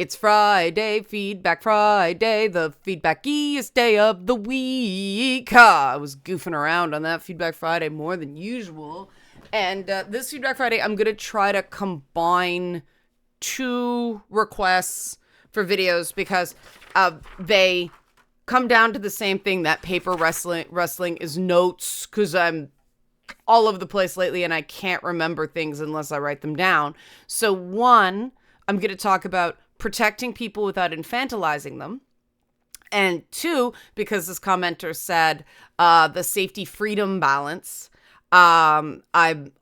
It's Friday, Feedback Friday, the feedbackiest day of the week. I was goofing around on that Feedback Friday more than usual. And this Feedback Friday, I'm going to try to combine two requests for videos because they come down to the same thing. That paper wrestling is notes, because I'm all over the place lately and I can't remember things unless I write them down. So one, I'm going to talk about protecting people without infantilizing them. And two, because this commenter said the safety freedom balance, I'm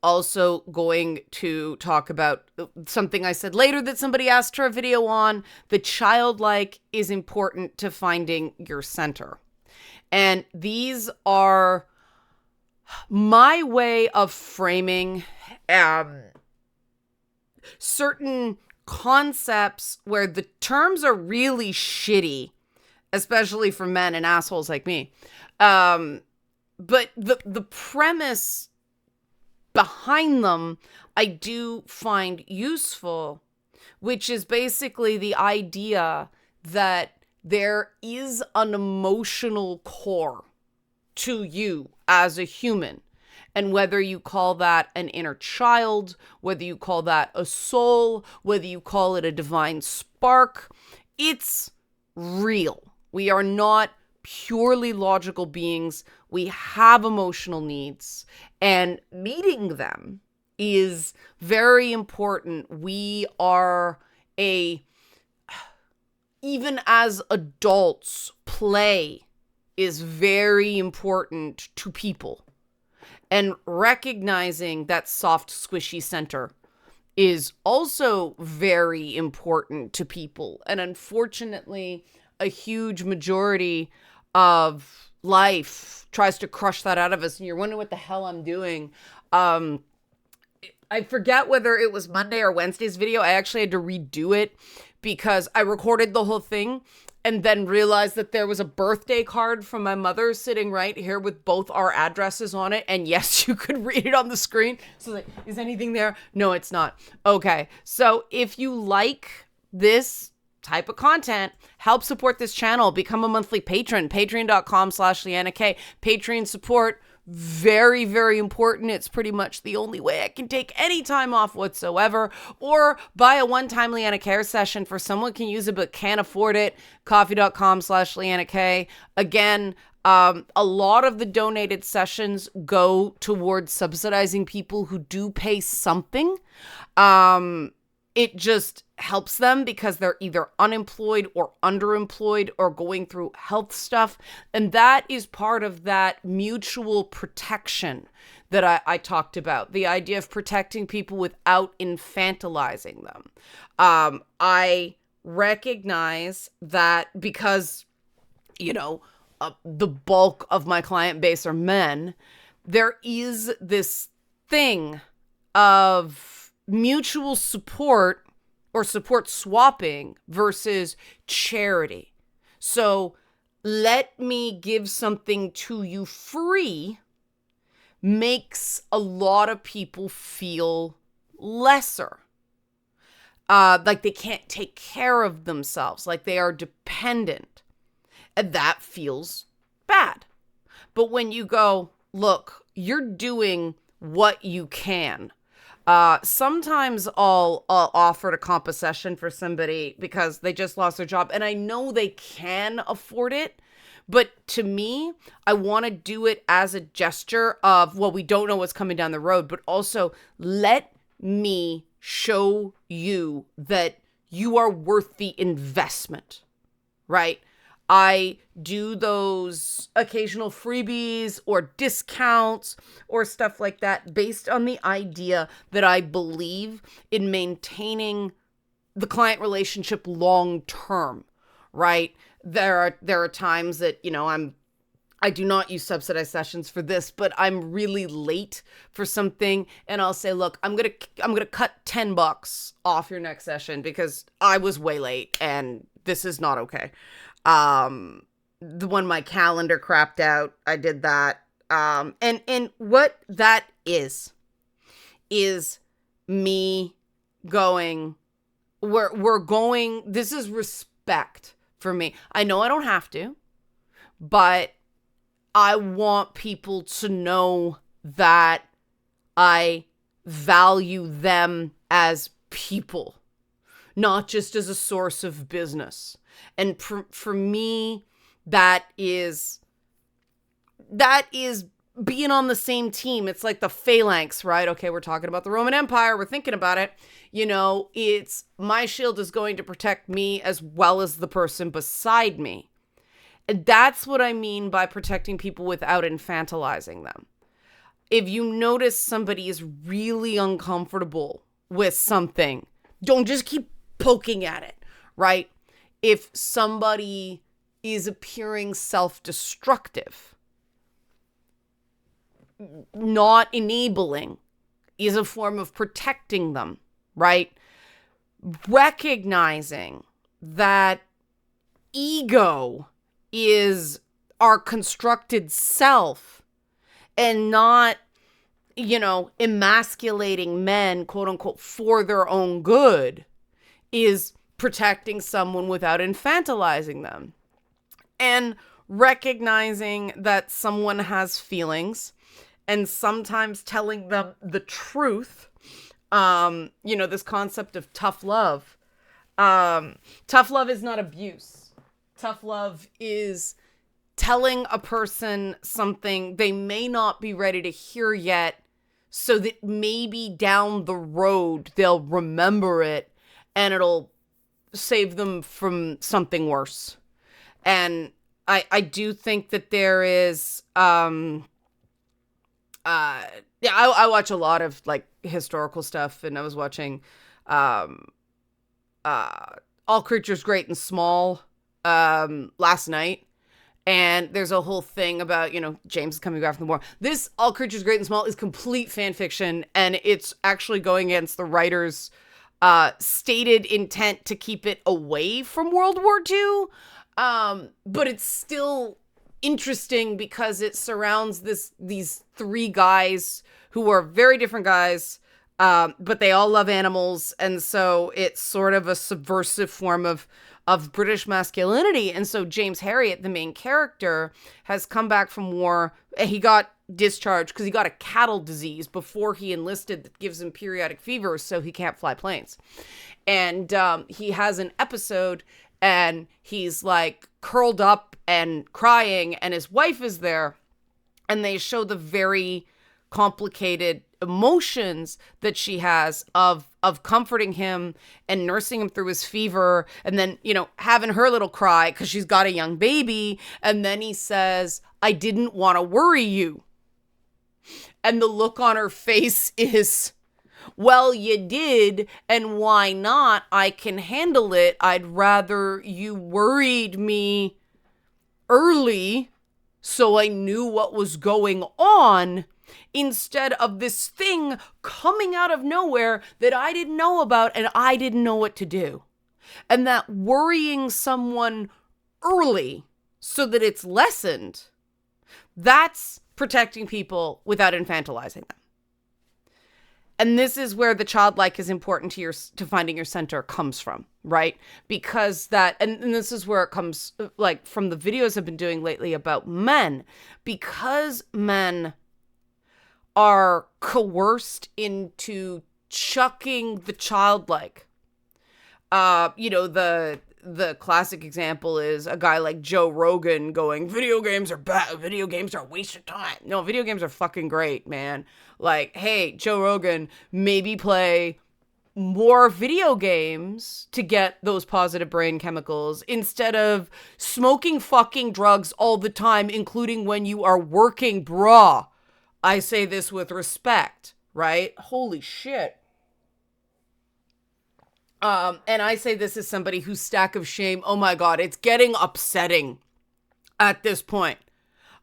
also going to talk about something I said later that somebody asked for a video on. The childlike is important to finding your center. And these are my way of framing certain concepts where the terms are really shitty, especially for men and assholes like me. But the premise behind them I do find useful, which is basically the idea that there is an emotional core to you as a human. And whether you call that an inner child, whether you call that a soul, whether you call it a divine spark, it's real. We are not purely logical beings. We have emotional needs, and meeting them is very important. We are even as adults, play is very important to people. And recognizing that soft, squishy center is also very important to people. And unfortunately, a huge majority of life tries to crush that out of us. And you're wondering what the hell I'm doing. I forget whether it was Monday or Wednesday's video. I actually had to redo it because I recorded the whole thing and then realized that there was a birthday card from my mother sitting right here with both our addresses on it. And yes, you could read it on the screen. So like, is anything there? No, it's not. Okay. So if you like this type of content, help support this channel, become a monthly patron, patreon.com/Leanna K. Patreon support, very, very important. It's pretty much the only way I can take any time off whatsoever, or buy a one-time Leanna Care session for someone can use it but can't afford it. Coffee.com/Leanna K. Again, a lot of the donated sessions go towards subsidizing people who do pay something. It just helps them because they're either unemployed or underemployed or going through health stuff. And that is part of that mutual protection that I talked about. The idea of protecting people without infantilizing them. I recognize that because, the bulk of my client base are men, there is this thing of mutual support or support swapping versus charity. So let me give something to you free makes a lot of people feel lesser. Like they can't take care of themselves, like they are dependent. And that feels bad. But when you go, look, you're doing what you can. Sometimes I'll offer to comp a session for somebody because they just lost their job and I know they can afford it. But to me, I want to do it as a gesture of, well, we don't know what's coming down the road, but also let me show you that you are worth the investment, right? I do those occasional freebies or discounts or stuff like that based on the idea that I believe in maintaining the client relationship long term, right? There are times that, I do not use subsidized sessions for this, but I'm really late for something and I'll say, look, I'm going to cut $10 off your next session because I was way late and this is not okay. The one my calendar crapped out, I did that. And what that is me going, This is respect for me. I know I don't have to, but I want people to know that I value them as people, not just as a source of business. And for me, that is being on the same team. It's like the phalanx, right? Okay, we're talking about the Roman Empire. We're thinking about it. It's my shield is going to protect me as well as the person beside me. And that's what I mean by protecting people without infantilizing them. If you notice somebody is really uncomfortable with something, don't just keep poking at it, right? If somebody is appearing self-destructive, not enabling is a form of protecting them, right? Recognizing that ego is our constructed self and not, emasculating men, quote unquote, for their own good is protecting someone without infantilizing them. And recognizing that someone has feelings and sometimes telling them the truth, this concept of tough love. Tough love is not abuse. Tough love is telling a person something they may not be ready to hear yet, so that maybe down the road they'll remember it and it'll save them from something worse. And I do think that there is, I watch a lot of like historical stuff, and I was watching All Creatures Great and Small last night. And there's a whole thing about, James is coming back from the war. This All Creatures Great and Small is complete fan fiction, and it's actually going against the writer's stated intent to keep it away from World War II. But it's still interesting because it surrounds these three guys who are very different guys, but they all love animals. And so it's sort of a subversive form of British masculinity. And so James Herriot, the main character, has come back from war. He got discharged because he got a cattle disease before he enlisted that gives him periodic fevers, so he can't fly planes. And he has an episode, and he's like curled up and crying, and his wife is there, and they show the very complicated emotions that she has of comforting him and nursing him through his fever, and then, having her little cry because she's got a young baby. And then he says, "I didn't want to worry you." And the look on her face is, well, you did, and why not? I can handle it. I'd rather you worried me early so I knew what was going on, instead of this thing coming out of nowhere that I didn't know about and I didn't know what to do. And that worrying someone early so that it's lessened, that's protecting people without infantilizing them. And this is where the childlike is important to finding your center comes from, right? Because and this is where it comes, like, from the videos I've been doing lately about men. Because men are coerced into chucking the childlike. The classic example is a guy like Joe Rogan going, video games are bad, video games are a waste of time. No, video games are fucking great, man. Like, hey, Joe Rogan, maybe play more video games to get those positive brain chemicals instead of smoking fucking drugs all the time, including when you are working, brah. I say this with respect, right? Holy shit. And I say this as somebody whose stack of shame, oh my God, it's getting upsetting at this point.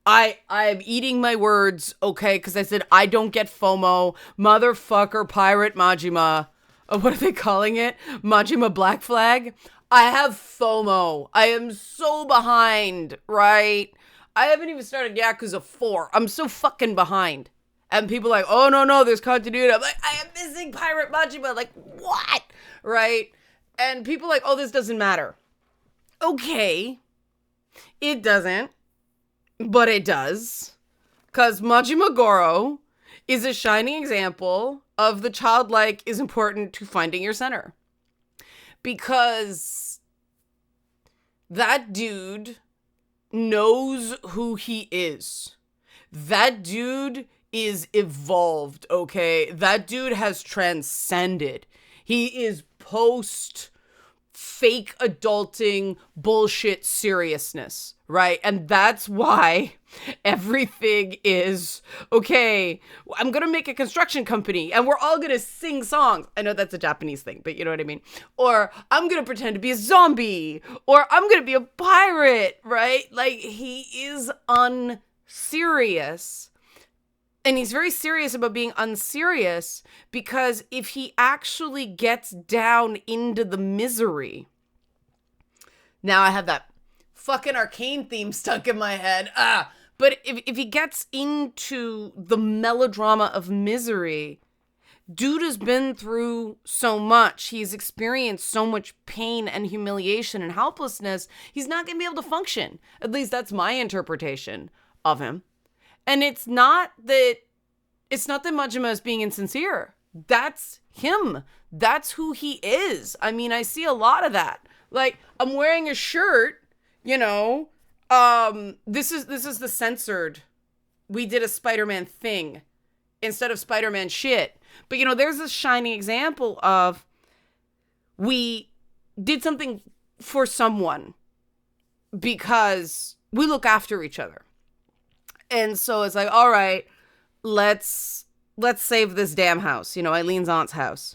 I'm eating my words, okay, because I said I don't get FOMO, motherfucker, pirate Majima. What are they calling it? Majima Black Flag? I have FOMO. I am so behind, right? I haven't even started Yakuza 4. I'm so fucking behind. And people are like, oh, no, there's continuity. I'm like, I am missing pirate Majima. Like, what? Right? And people are like, oh, this doesn't matter. Okay, it doesn't, but it does. Because Majima Goro is a shining example of the childlike is important to finding your center. Because that dude knows who he is. That dude is evolved, okay? That dude has transcended. He is post fake adulting bullshit seriousness, right? And that's why everything is, okay, I'm gonna make a construction company and we're all gonna sing songs. I know that's a Japanese thing, but you know what I mean? Or I'm gonna pretend to be a zombie, or I'm gonna be a pirate, right? Like, he is unserious. And he's very serious about being unserious, because if he actually gets down into the misery. Now I have that fucking Arcane theme stuck in my head. But if he gets into the melodrama of misery, dude has been through so much. He's experienced so much pain and humiliation and helplessness. He's not going to be able to function. At least that's my interpretation of him. And it's not that Majima is being insincere. That's him. That's who he is. I mean, I see a lot of that. Like, I'm wearing a shirt, you know. This is the censored. We did a Spider-Man thing instead of Spider-Man shit. But, you know, there's a shining example of we did something for someone because we look after each other. And so it's like, all right, let's save this damn house, you know, Eileen's aunt's house.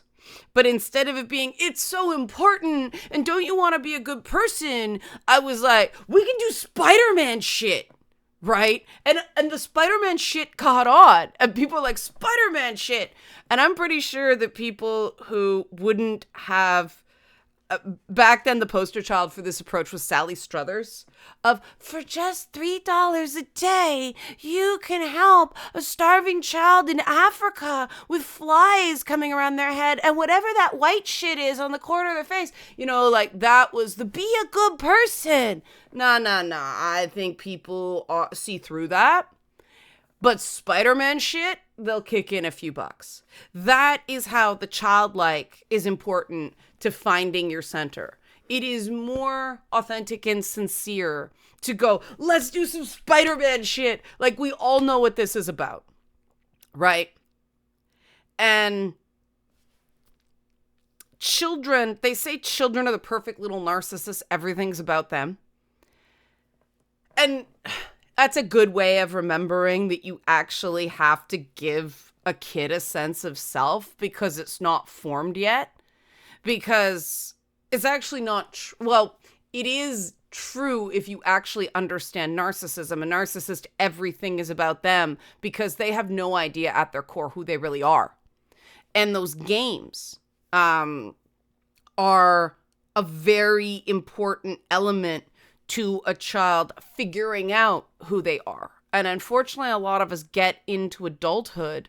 But instead of it being, it's so important, and don't you want to be a good person, I was like, we can do Spider-Man shit, right? And the Spider-Man shit caught on, and people are like, Spider-Man shit. And I'm pretty sure that people who wouldn't have, back then the poster child for this approach was Sally Struthers, of, for just $3 a day, you can help a starving child in Africa with flies coming around their head and whatever that white shit is on the corner of their face. You know, like, that was the be a good person. Nah. I think people see through that. But Spider-Man shit, they'll kick in a few bucks. That is how the childlike is important to finding your center. It is more authentic and sincere to go, let's do some Spider-Man shit. Like, we all know what this is about, right? And children, they say children are the perfect little narcissists. Everything's about them. And that's a good way of remembering that you actually have to give a kid a sense of self because it's not formed yet. Because it's actually not, well, it is true if you actually understand narcissism. A narcissist, everything is about them because they have no idea at their core who they really are. And those games are a very important element to a child figuring out who they are. And unfortunately, a lot of us get into adulthood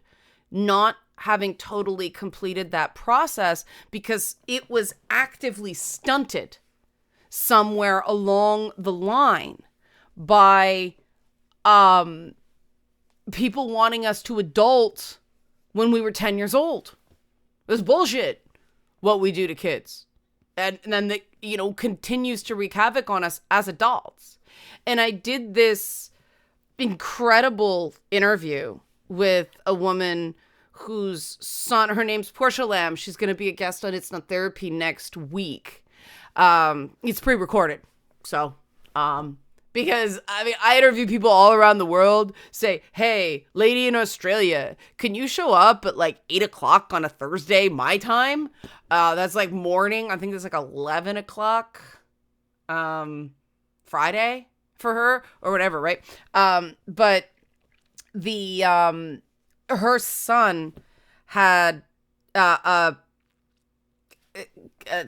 not having totally completed that process because it was actively stunted somewhere along the line by people wanting us to adult when we were 10 years old. It was bullshit what we do to kids. And then that, you know, continues to wreak havoc on us as adults. And I did this incredible interview with a woman whose son, her name's Portia Lamb. She's going to be a guest on It's Not Therapy next week. It's pre-recorded. So, because, I mean, I interview people all around the world, say, hey, lady in Australia, can you show up at like 8 o'clock on a Thursday, my time? That's like morning. I think it's like 11 o'clock, Friday for her or whatever, right? But her son had a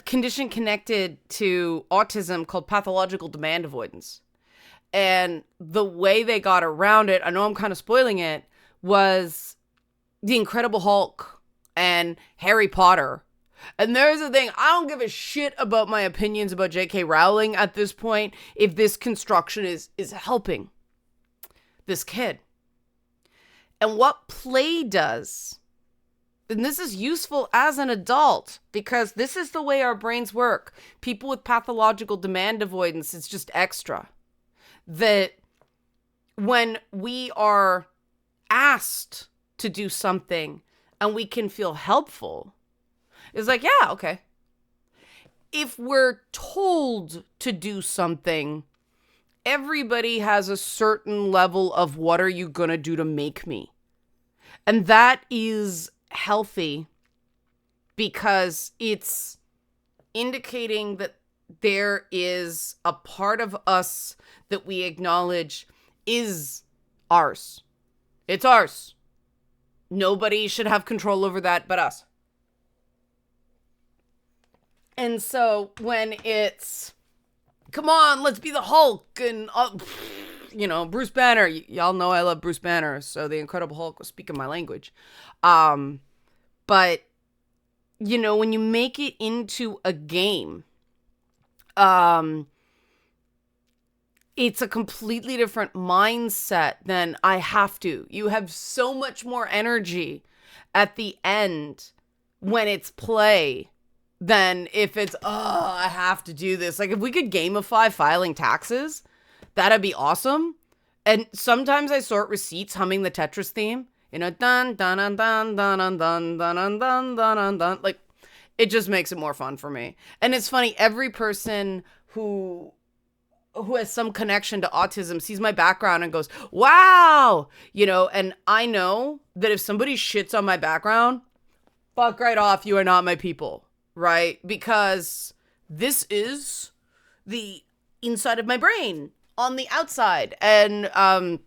condition connected to autism called pathological demand avoidance. And the way they got around it, I know I'm kind of spoiling it, was The Incredible Hulk and Harry Potter And there's the thing, I don't give a shit about my opinions about J.K. Rowling at this point if this construction is helping this kid. And what play does, and this is useful as an adult because this is the way our brains work. People with pathological demand avoidance, it's just extra. That when we are asked to do something and we can feel helpful, it's like, yeah, okay. If we're told to do something, everybody has a certain level of what are you gonna do to make me? And that is healthy because it's indicating that there is a part of us that we acknowledge is ours. It's ours. Nobody should have control over that but us. And so when it's, come on, let's be the Hulk and, Bruce Banner. Y'all know I love Bruce Banner, so the Incredible Hulk was speaking my language. But, when you make it into a game, it's a completely different mindset than I have to. You have so much more energy at the end when it's play than if it's, I have to do this. Like, if we could gamify filing taxes, that'd be awesome. And sometimes I sort receipts humming the Tetris theme. Dun, dun, dun, dun, dun, dun, dun, dun, dun, dun, dun. Like, it just makes it more fun for me. And it's funny, every person who has some connection to autism sees my background and goes, wow, and I know that if somebody shits on my background, fuck right off, you are not my people, right? Because this is the inside of my brain on the outside. And on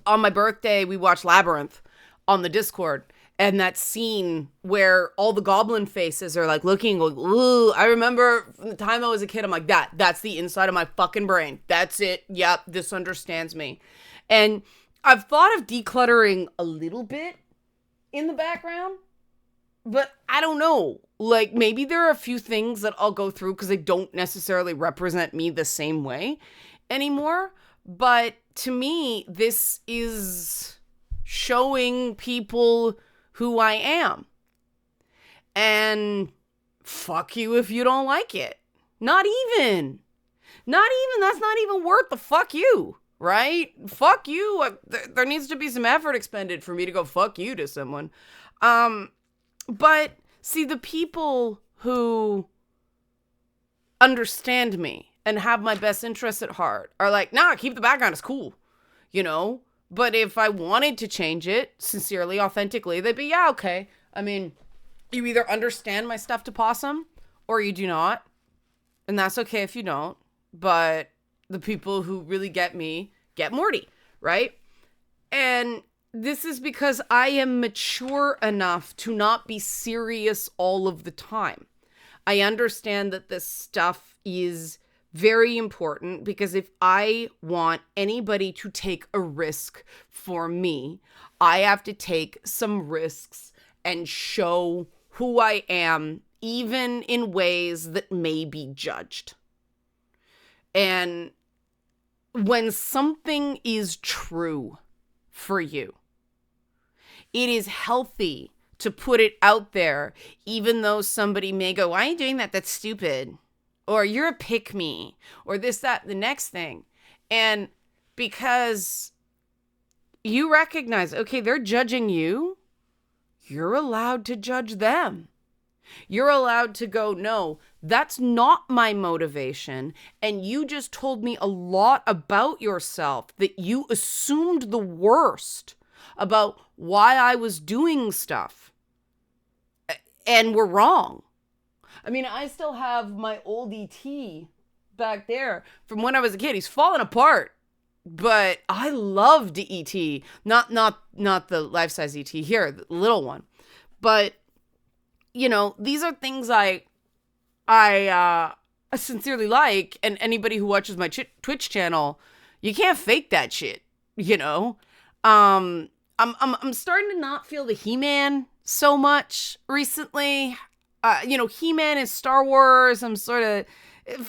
my birthday, we watched Labyrinth on the Discord. And that scene where all the goblin faces are like looking, like, ooh, I remember from the time I was a kid, I'm like, that's the inside of my fucking brain. That's it. Yep, this understands me. And I've thought of decluttering a little bit in the background, but I don't know. Like, maybe there are a few things that I'll go through because they don't necessarily represent me the same way anymore. But to me, this is showing people who I am. And fuck you if you don't like it. Not even. That's not even worth the fuck you, right? Fuck you. There needs to be some effort expended for me to go fuck you to someone. But see, the people who understand me and have my best interests at heart are like, nah, keep the background, it's cool, But if I wanted to change it sincerely, authentically, they'd be, yeah, okay. I mean, you either understand my stuff to possum or you do not. And that's okay if you don't. But the people who really get me get Morty, right? And this is because I am mature enough to not be serious all of the time. I understand that this stuff is very important because if I want anybody to take a risk for me, I have to take some risks and show who I am, even in ways that may be judged. And when something is true for you, it is healthy to put it out there, even though somebody may go, why are you doing that? That's stupid. Or you're a pick me, or this, that, the next thing. And because you recognize, okay, they're judging you, you're allowed to judge them. You're allowed to go, no, that's not my motivation. And you just told me a lot about yourself, that you assumed the worst about why I was doing stuff. And we're wrong. I mean, I still have my old ET back there from when I was a kid. He's fallen apart, but I loved ET. Not the life-size ET here, the little one. But, these are things I sincerely like. And anybody who watches my Twitch channel, you can't fake that shit, I'm starting to not feel the He-Man so much recently. He-Man is Star Wars. I'm sort of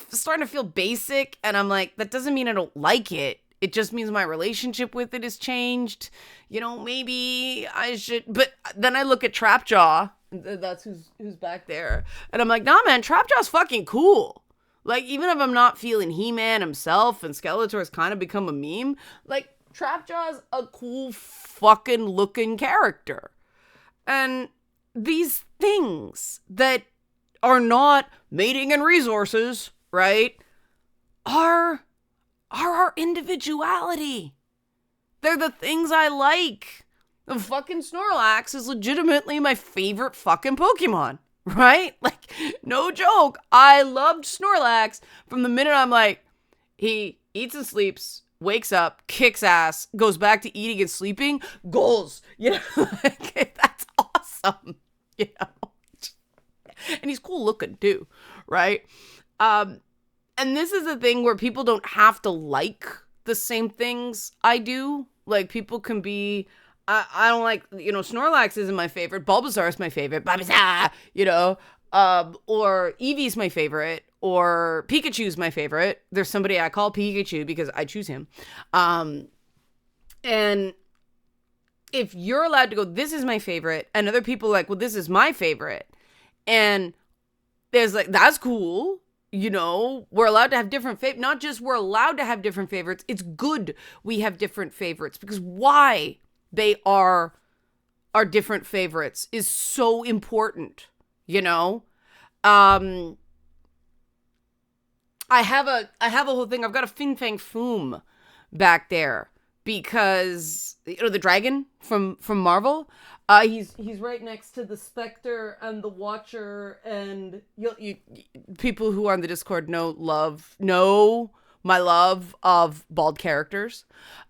starting to feel basic, and I'm like, that doesn't mean I don't like it. It just means my relationship with it has changed. Maybe I should. But then I look at Trapjaw. That's who's back there, and I'm like, nah, man, Trapjaw's fucking cool. Like, even if I'm not feeling He-Man himself, and Skeletor's kind of become a meme, like, Trapjaw's a cool fucking looking character. And these things that are not mating and resources, right, are our individuality. They're the things I like. The fucking Snorlax is legitimately my favorite fucking Pokemon, right? Like, no joke. I loved Snorlax from the minute I'm like, he eats and sleeps, wakes up, kicks ass, goes back to eating and sleeping, goals. Like, that's awesome. And he's cool looking too, right? And this is the thing where people don't have to like the same things I do. Like, people can be, I don't like, Snorlax isn't my favorite. Bulbasaur is my favorite. Bulbasaur, or Eevee's my favorite. Or Pikachu's my favorite. There's somebody I call Pikachu because I choose him. And if you're allowed to go, this is my favorite, and other people are like, well, this is my favorite. And there's like, that's cool. We're allowed to have different favorites. Not just we're allowed to have different favorites. It's good we have different favorites, because why they are our different favorites is so important, I have a whole thing. I've got a Fin Fang Foom back there because, the dragon from Marvel, he's right next to the Spectre and the Watcher, and you people who are on the Discord know my love of bald characters,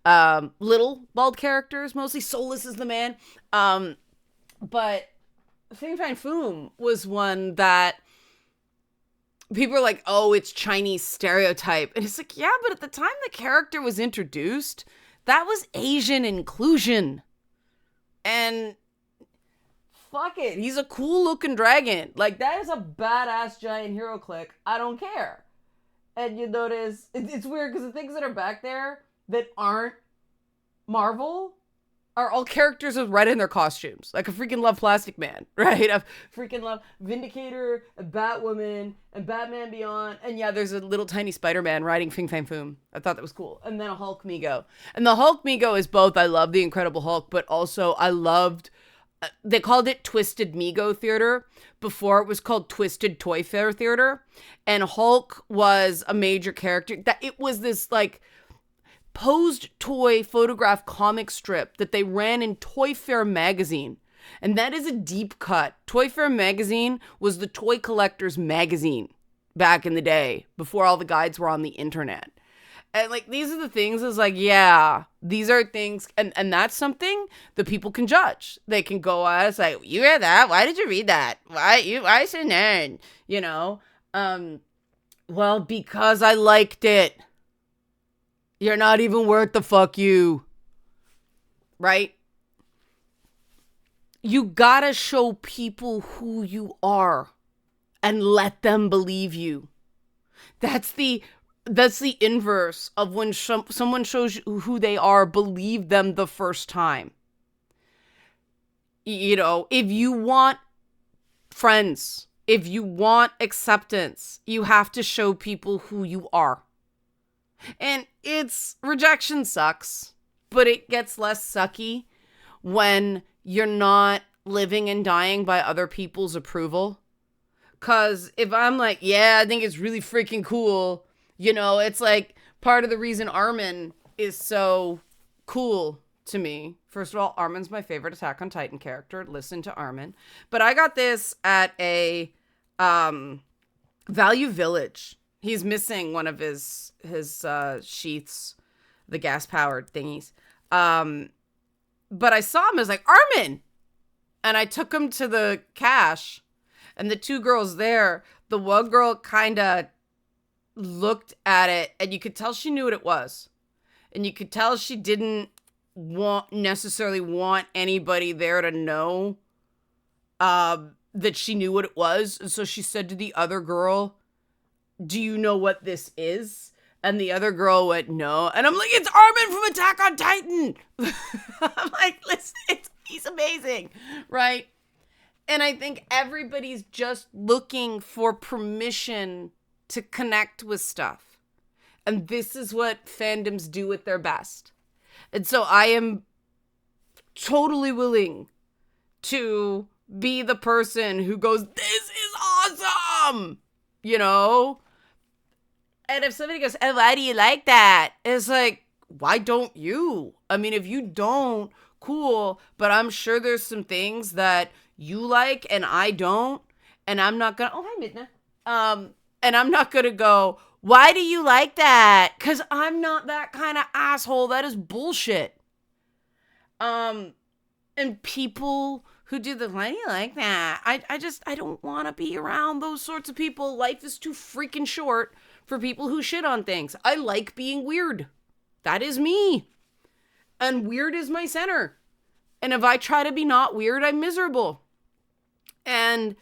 little bald characters, mostly. Solus is the man, but Fin Fang Foom was one that people are like, oh, it's Chinese stereotype, and it's like, yeah, but at the time the character was introduced, that was Asian inclusion. And fuck it, he's a cool looking dragon. Like, that is a badass giant hero click. I don't care. And you notice, it's weird because the things that are back there that aren't Marvel are all characters with red in their costumes. Like, I freaking love Plastic Man, right? I freaking love Vindicator, and Batwoman, and Batman Beyond. And yeah, there's a little tiny Spider-Man riding Fin Fang Foom. I thought that was cool. And then a Hulk Migo. And the Hulk Migo is both, I love the Incredible Hulk, but also I loved, they called it Twisted Migo Theater before it was called Twisted Toy Fair Theater. And Hulk was a major character. That it was this, like, posed toy photograph comic strip that they ran in Toy Fair magazine. And that is a deep cut. Toy Fair magazine was the toy collector's magazine back in the day, before all the guides were on the internet. And like, these are the things, is like, yeah, these are things, and that's something that people can judge. They can go at us like, you read that? Why did you read that? Why so nerd? Well, because I liked it. You're not even worth the fuck you. Right? You gotta show people who you are and let them believe you. That's the inverse of when someone shows you who they are, believe them the first time. If you want friends, if you want acceptance, you have to show people who you are. And rejection sucks, but it gets less sucky when you're not living and dying by other people's approval. Cause if I'm like, yeah, I think it's really freaking cool, it's like part of the reason Armin is so cool to me. First of all, Armin's my favorite Attack on Titan character. Listen to Armin. But I got this at a Value Village. He's missing one of his sheaths, the gas-powered thingies. But I saw him, I was like, Armin! And I took him to the cash, and the two girls there, the one girl kind of looked at it, and you could tell she knew what it was. And you could tell she didn't necessarily want anybody there to know. that she knew what it was. And so she said to the other girl, do you know what this is? And the other girl went, no. And I'm like, it's Armin from Attack on Titan. I'm like, listen, he's amazing, right? And I think everybody's just looking for permission to connect with stuff. And this is what fandoms do at their best. And so I am totally willing to be the person who goes, this is awesome, you know? And if somebody goes, oh, why do you like that? It's like, why don't you? I mean, if you don't, cool. But I'm sure there's some things that you like and I don't. And I'm not going to, oh, hi, Midna. And I'm not going to go, why do you like that? Because I'm not that kind of asshole. That is bullshit. And people who do the, why do you like that? I don't want to be around those sorts of people. Life is too freaking short for people who shit on things. I like being weird. That is me. And weird is my center. And if I try to be not weird, I'm miserable. And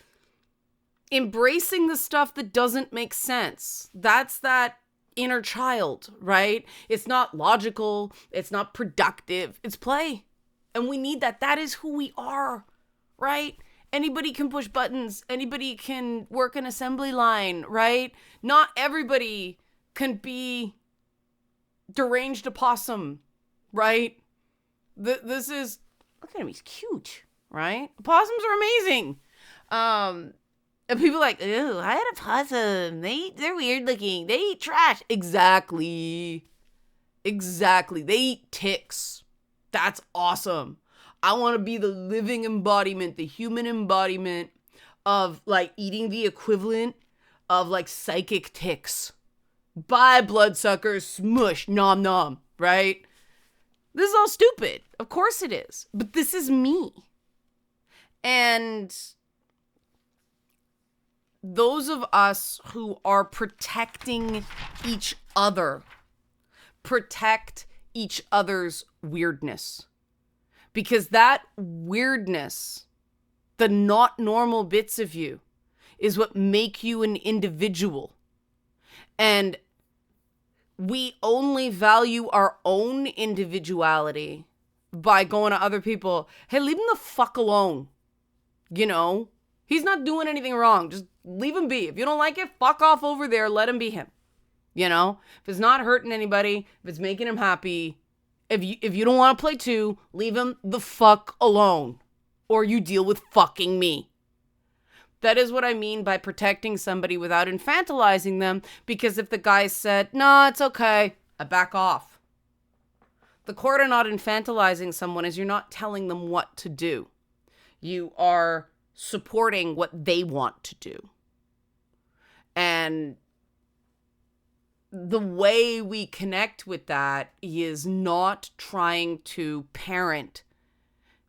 embracing the stuff that doesn't make sense. That's that inner child, right? It's not logical. It's not productive. It's play. And we need that. That is who we are, right? Anybody can push buttons. Anybody can work an assembly line, right? Not everybody can be deranged opossum, right? This is, look at him, he's cute, right? Opossums are amazing. And people are like, ew, I had a possum. They're weird looking. They eat trash. Exactly. They eat ticks. That's awesome. I want to be the living embodiment, the human embodiment of like eating the equivalent of like psychic ticks. Bye, bloodsuckers, smush, nom nom, right? This is all stupid. Of course it is. But this is me. And those of us who are protecting each other, protect each other's weirdness. Because that weirdness, the not normal bits of you, is what make you an individual. And we only value our own individuality by going to other people, hey, leave him the fuck alone. You know, he's not doing anything wrong. Just leave him be. If you don't like it, fuck off over there. Let him be him. You know, if it's not hurting anybody, if it's making him happy, if you don't want to play too, leave him the fuck alone. Or you deal with fucking me. That is what I mean by protecting somebody without infantilizing them. Because if the guy said, no, it's okay, I back off. The core to not infantilizing someone is you're not telling them what to do. You are supporting what they want to do. And the way we connect with that is not trying to parent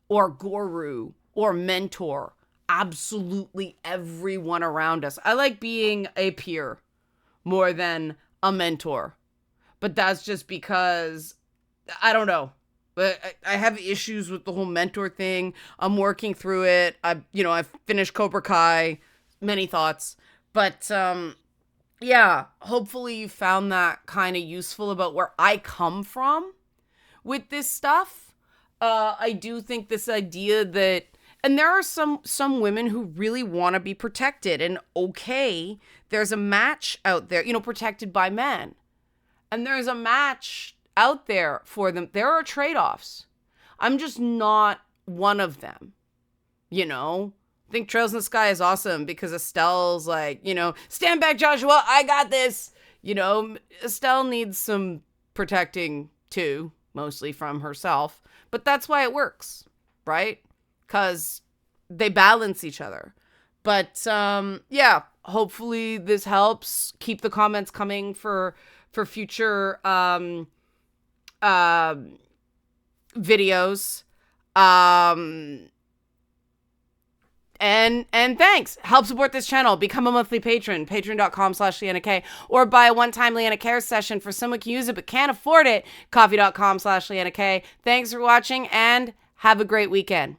or guru or mentor absolutely everyone around us. I like being a peer more than a mentor, but that's just because I don't know. But I have issues with the whole mentor thing. I'm working through it. I've finished Cobra Kai, many thoughts, but yeah, hopefully you found that kind of useful about where I come from with this stuff. I do think this idea that, and there are some women who really want to be protected, and okay, there's a match out there, protected by men. And there's a match out there for them. There are trade-offs. I'm just not one of them, I think Trails in the Sky is awesome because Estelle's like, stand back, Joshua, I got this. Estelle needs some protecting too, mostly from herself. But that's why it works, right? Because they balance each other. But yeah, hopefully this helps. Keep the comments coming for future videos. And thanks. Help support this channel. Become a monthly patron. Patreon.com/LeannaK. Or buy a one-time Leanna Cares session for someone who can use it but can't afford it. Coffee.com/LeannaK. Thanks for watching and have a great weekend.